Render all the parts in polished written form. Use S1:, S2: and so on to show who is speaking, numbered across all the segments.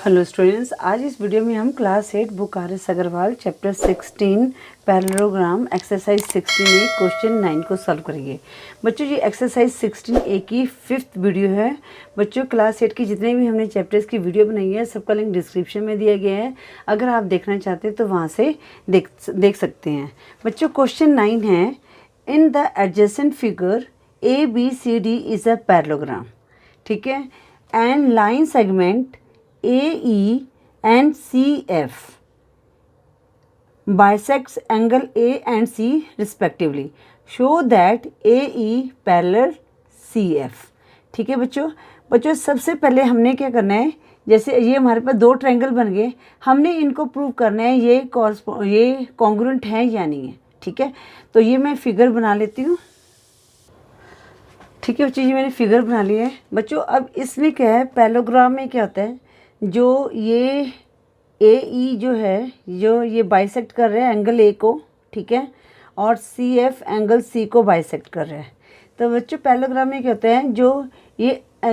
S1: Hello students, आज इस video में हम class 8 book R S. Agarwal chapter 16 parallelogram exercise 16A question 9 को सॉल्व करेंगे। बच्चों, ये एक्सरसाइज 16A की 5th वीडियो है। बच्चों, क्लास 8 की जितने भी हमने चैप्टर्स की वीडियो बनाई है सबका लिंक डिस्क्रिप्शन में दिया गया है। अगर आप देखना चाहते हैं तो वहाँ से देख सकते हैं। बच्चों, क्वेश्चन 9 है, in the adjacent figure ABCD is a parallelogram. ठीक है, and line segment AE and CF bisects angle A and C respectively. Show that AE parallel CF. ठीक है बच्चों सबसे पहले हमने क्या करना है, जैसे ये हमारे पास दो ट्रायंगल बन गए, हमने इनको प्रूव करना है ये कॉन्ग्रुएंट है या नहीं है। ठीक है, तो ये मैं फिगर बना लेती हूँ। ठीक है बच्चों, ये मैंने फिगर बना लिया है। बच्चों, अब इसमें क्या है, पैरेललोग्राम में क्या होता है, जो ये AE जो है, जो ये बाइसेक्ट कर रहे हैं एंगल A को, ठीक है, और CF एंगल C को बाइसेक्ट कर रहे हैं। तो बच्चों, पैरेललोग्राम में क्या होता है,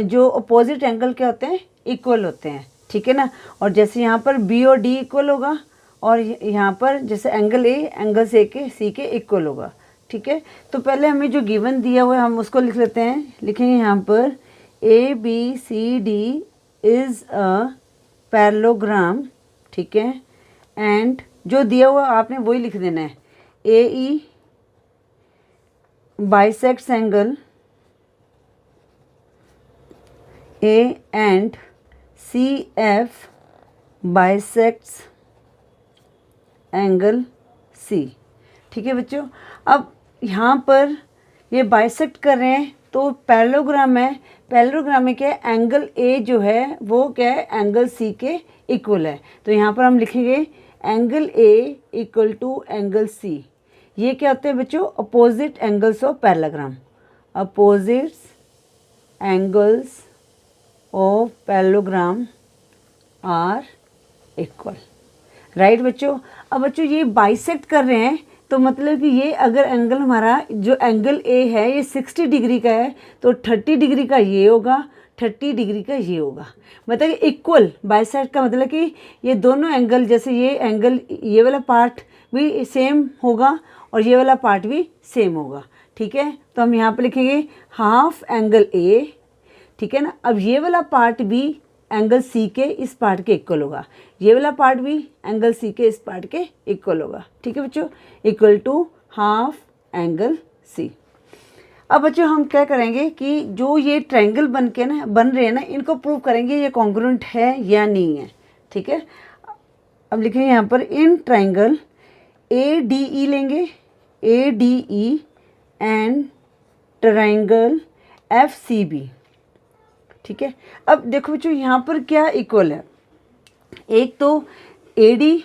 S1: जो अपोजिट एंगल क्या होते हैं, इक्वल होते हैं। ठीक है ना, और जैसे यहाँ पर B और D इक्वल होगा, और यहाँ पर जैसे एंगल A एंगल C के इक्वल होगा। ठीक है, तो पहले हमें जो गिवन दिया हुआ है हम उसको लिख लेते हैं। लिखेंगे यहाँ पर ABCD इज़ अ पैरेललोग्राम। ठीक है, एंड जो दिया हुआ आपने वही लिख देना है। AE bisects angle A and CF bisects angle C। ठीक है बच्चों, अब यहाँ पर ये बाइसेक्ट कर रहे हैं तो पैरेललोग्राम है। पैरेललोग्राम में क्या है, एंगल A जो है वो क्या है, एंगल C के इक्वल है। तो यहाँ पर हम लिखेंगे angle A equal to angle C। ये क्या होते हैं बच्चों, opposite angles of parallelogram. Opposite angles of parallelogram are equal. Right बच्चों, अब बच्चों ये बाइसेक्ट कर रहे हैं तो मतलब कि ये अगर एंगल हमारा जो एंगल A है ये 60 डिग्री का है तो 30 डिग्री का ये होगा, 30 डिग्री का ये होगा। मतलब इक्वल बाइसेक्ट का मतलब कि ये दोनों एंगल, जैसे ये एंगल, ये वाला पार्ट भी सेम होगा और ये वाला पार्ट भी सेम होगा। ठीक है, तो हम यहाँ पर लिखेंगे हाफ एंगल A। ठीक है ना, अब ये वाला पार्ट भी एंगल C के इस पार्ट के इक्वल होगा, ये वाला पार्ट भी एंगल C के इस पार्ट के इक्वल होगा। ठीक है बच्चों, equal to half angle C। अब बच्चों हम क्या करेंगे कि जो ये ट्रायंगल बन रहे हैं ना, इनको प्रूव करेंगे ये कॉन्ग्रुएंट है या नहीं है। ठीक है, अब लिखेंगे यहाँ पर इन ट्रायंगल ADE लेंगे, ADE एंड ट्रायंगल FCB। ठीक है, अब देखो बच्चों यहाँ पर क्या इक्वल है, एक तो AD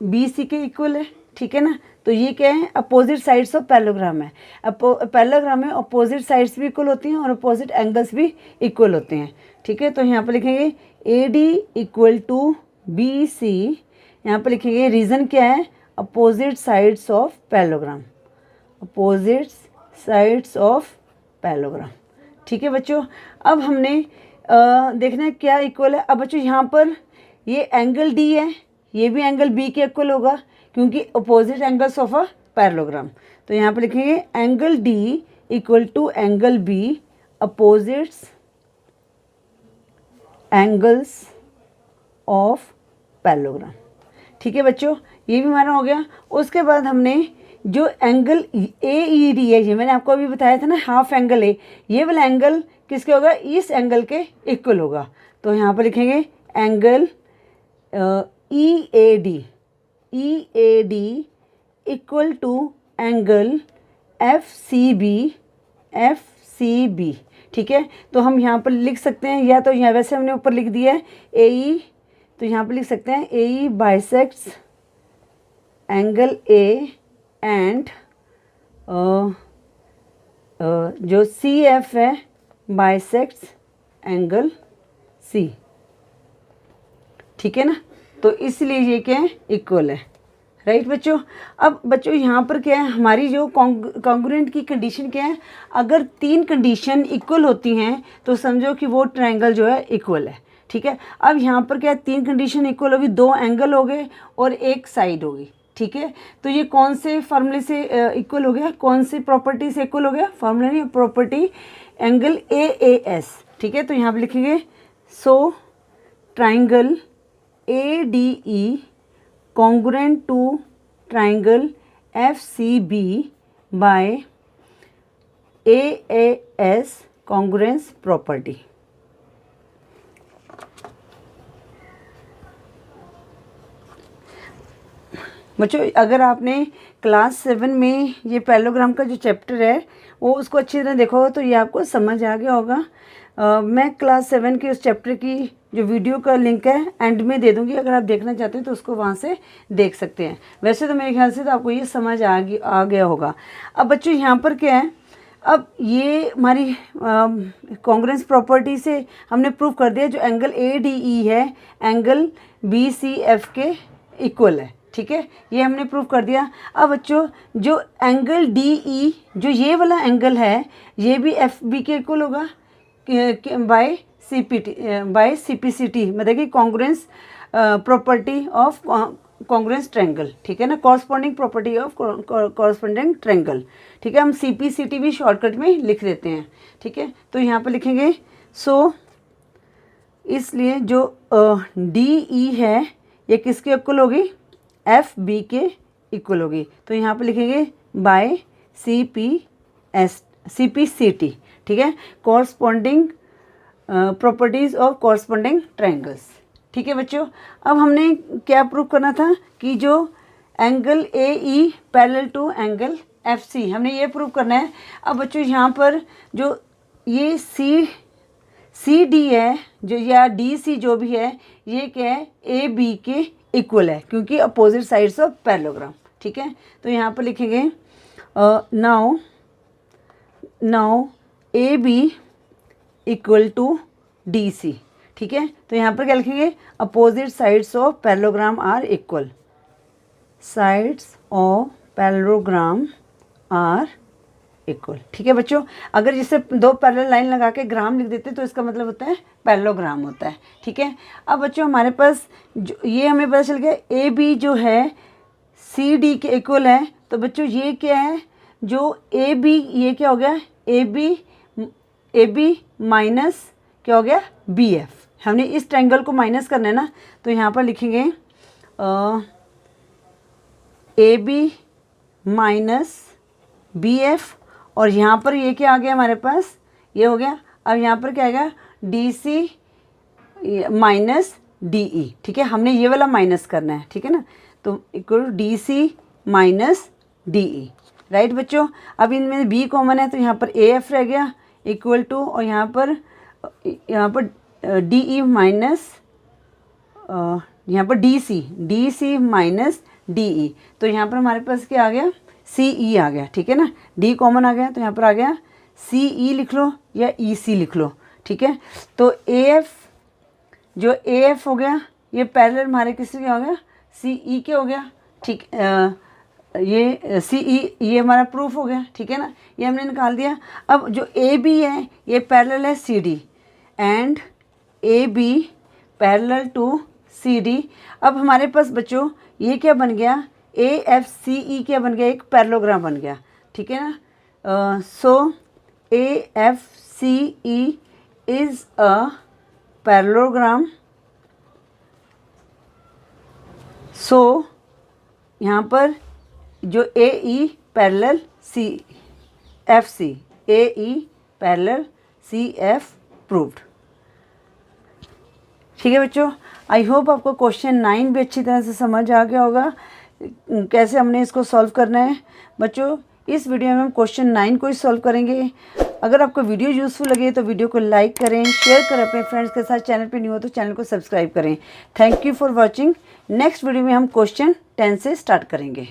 S1: BC के इक्वल है। ठीक है ना, तो ये क्या है, अपोजिट साइड्स ऑफ पैरेललोग्राम है। पैरेललोग्राम में अपोजिट साइड्स भी इक्वल होती हैं और अपोजिट एंगल्स भी इक्वल होते हैं। ठीक है, तो यहाँ पर लिखेंगे AD इक्वल टू BC। यहाँ पर लिखेंगे रीज़न क्या है, opposite sides of parallelogram. Opposite sides of parallelogram. ठीक है बच्चों, अब हमने देखना है क्या इक्वल है। अब बच्चों यहाँ पर ये एंगल D है, ये भी एंगल B के इक्वल होगा क्योंकि opposite angles of a parallelogram. तो यहाँ पर लिखेंगे angle D equal to angle B opposites angles of parallelogram. ठीक है बच्चों, ये भी हमारा हो गया। उसके बाद हमने जो एंगल AED है, ये मैंने आपको अभी बताया था ना, हाफ एंगल A, ये वाला एंगल किसके होगा, इस एंगल के इक्वल होगा। तो यहाँ पर लिखेंगे angle EAD equal to angle FCB। ठीक है, तो हम यहाँ पर लिख सकते हैं, या तो यहाँ वैसे हमने ऊपर लिख दिया है AE, तो यहाँ पर लिख सकते हैं AE bisects angle A and जो CF है बाइसेक्ट्स एंगल C। ठीक है ना, तो इसलिए ये क्या है, इक्वल है। राइट बच्चों, अब बच्चों यहाँ पर क्या है, हमारी जो कॉन्ग्रुएंट की कंडीशन क्या है, अगर 3 कंडीशन इक्वल होती हैं तो समझो कि वो ट्रायंगल जो है इक्वल है। ठीक है। अब यहाँ पर क्या है, 3 कंडीशन इक्वल होगी, 2 एंगल हो गए और 1 साइड होगी, ठीक है। तो ये कौन से फार्मूले से इक्वल हो गया, कौन सी प्रॉपर्टी से इक्वल हो गया, फार्मूला नहीं प्रॉपर्टी, एंगल AAS, ठीक है। तो यहाँ पर लिखेंगे so triangle ADE congruent to triangle FCB by AAS congruence property. बच्चों अगर आपने क्लास 7 में ये पैरेललोग्राम का जो चैप्टर है वो उसको अच्छी तरह देखा हो तो ये आपको समझ आ गया होगा। मैं क्लास 7 के उस चैप्टर की जो वीडियो का लिंक है एंड में दे दूंगी, अगर आप देखना चाहते हैं तो उसको वहाँ से देख सकते हैं। वैसे तो मेरे ख्याल से तो आपको ये समझ आ गया होगा। अब बच्चों यहाँ पर क्या है, अब ये हमारी कॉन्ग्रुएंस प्रॉपर्टी से हमने प्रूव कर दिया जो एंगल ADE है एंगल BCF के इक्वल है, ठीक है, ये हमने प्रूव कर दिया। अब बच्चों जो एंगल DE जो ये वाला एंगल है ये भी FB के इक्वल होगा बाय CPCT, मतलब कि congruence property of congruence triangle, ठीक है ना, corresponding property of corresponding triangle, ठीक है। हम CPCT भी शॉर्टकट में लिख देते हैं, ठीक है। तो यहाँ पर लिखेंगे सो इसलिए जो DE है ये किसके इक्वल होगी, FB के इक्वल होगी। तो यहाँ पर लिखेंगे बाय CPCT, ठीक है, corresponding properties of corresponding triangles, ठीक है बच्चों। अब हमने क्या प्रूव करना था कि जो angle AE parallel to angle FC, हमने ये प्रूव करना है। अब बच्चों यहाँ पर जो ये CD है जो या DC जो भी है ये क्या है AB के इक्वल है क्योंकि अपोजिट साइड्स ऑफ पैरेललोग्राम, ठीक है। तो यहाँ पर लिखेंगे now AB equal to DC, ठीक है। तो यहाँ पर क्या लिखेंगे, opposite sides of parallelogram are equal, sides of parallelogram are equal, ठीक है बच्चों। अगर जिससे 2 पैरेलल लाइन लगा के ग्राम लिख देते तो इसका मतलब होता है पैरेललोग्राम होता है, ठीक है। अब बच्चों हमारे पास जो ये हमें पता चल गया AB जो है CD के इक्वल है। तो बच्चों ये क्या है, जो AB ये क्या हो गया, AB माइनस क्या हो गया BF, हमने इस ट्रायंगल को माइनस करना है ना। तो यहाँ पर लिखेंगे AB माइनस BF और यहाँ पर ये क्या आ गया हमारे पास, ये हो गया। अब यहाँ पर क्या आएगा DC माइनस DE, ठीक है, हमने ये वाला माइनस करना है, ठीक है ना। तो equal DC minus DE, right बच्चों। अब इनमें B कॉमन है तो यहाँ पर AF रह गया इक्वल टू, और यहाँ पर DE माइनस यहाँ पर DC माइनस DE। तो यहाँ पर हमारे पास क्या आ गया, CE आ गया, ठीक है ना, D कॉमन आ गया तो यहाँ पर आ गया CE लिख लो या EC लिख लो, ठीक है। तो AF जो AF हो गया ये पैरेलल हमारे किससे क्या हो गया, CE के हो गया, ठीक। ये CE ये हमारा प्रूफ हो गया, ठीक है ना, ये हमने निकाल दिया। अब जो AB है ये पैरेलल है CD and AB parallel to CD। अब हमारे पास बच्चों ये क्या बन गया, AFCE क्या बन गया, एक पैरेललोग्राम बन गया, ठीक है ना। सो AFCE इज अ पैरेललोग्राम। सो यहाँ पर जो AE parallel CFC, AE parallel CF proved, ठीक है बच्चों। आई होप आपको क्वेश्चन 9 भी अच्छी तरह से समझ आ गया होगा कैसे हमने इसको सॉल्व करना है। बच्चों इस वीडियो में हम क्वेश्चन 9 को ही सॉल्व करेंगे। अगर आपको वीडियो यूज़फुल लगे तो वीडियो को लाइक करें, शेयर करें अपने फ्रेंड्स के साथ। चैनल पे न्यू हो तो चैनल को सब्सक्राइब करें। Thank you for watching. Next video में हम क्वेश्चन 10 से स्टार्ट करेंगे।